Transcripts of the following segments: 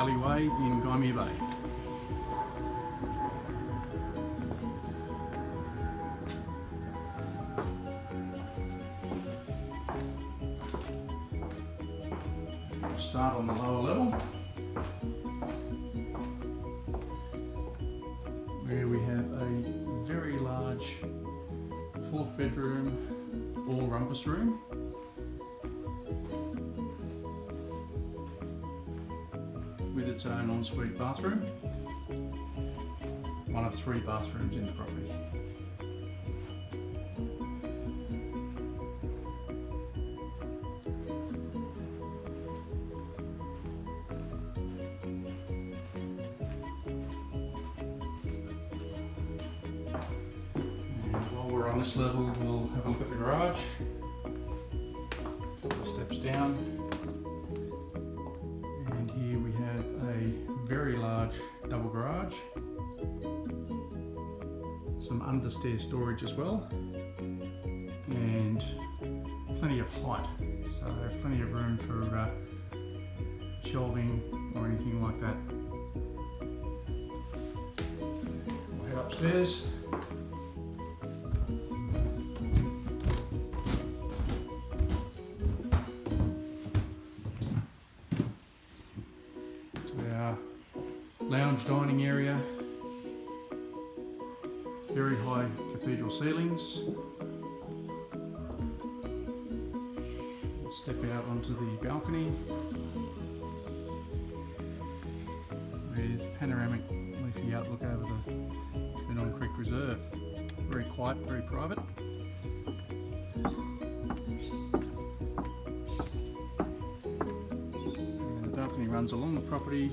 alleyway in Gymea Bay. We'll start on the lower level, where we have a very large 4th bedroom all rumpus room. With its own ensuite bathroom, one of 3 bathrooms in the property. And while we're on this level, we'll have a look at the garage. Couple of steps down. Very large double garage, some understair storage as well, and plenty of height, so plenty of room for shelving or anything like that. We'll head upstairs. Lounge dining area, very high cathedral ceilings. We'll step out onto the balcony with panoramic leafy outlook over the Vernon Creek Reserve. Very quiet, very private. And the balcony runs along the property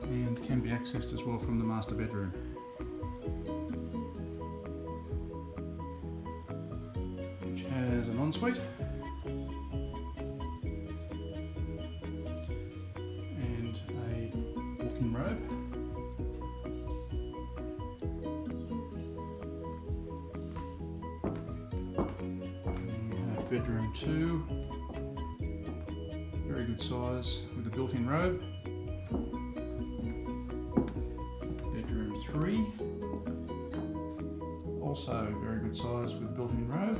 and can be accessed as well from the master bedroom. Which has an ensuite and a walk-in robe. And we have bedroom 2, very good size with a built-in robe. 3, also very good size with built-in robe,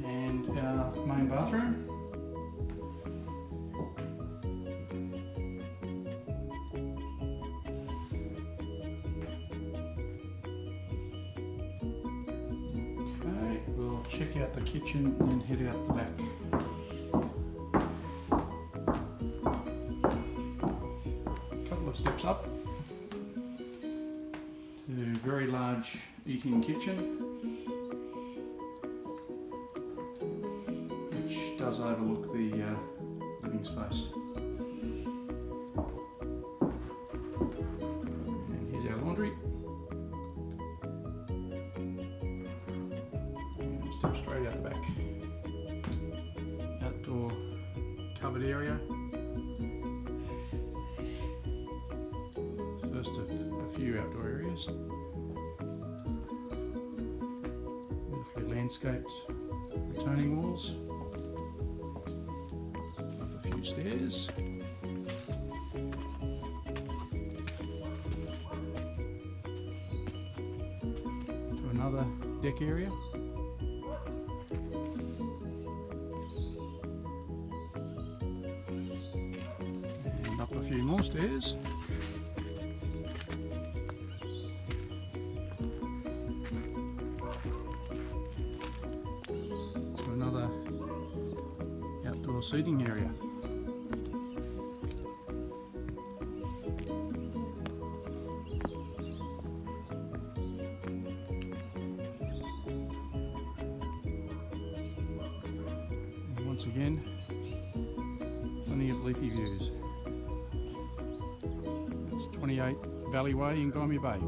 and our main bathroom. Okay, we'll check out the kitchen and head out the back. Couple of steps up. Very large eating kitchen, which does overlook the living space. And here's our laundry. And we'll step straight out the back. Outdoor covered area. First of a few outdoor areas. Landscaped returning walls, up a few stairs, to another deck area, and up a few more stairs. Another outdoor seating area. And once again, plenty of leafy views. It's 28 Valleyway in Gymea Bay.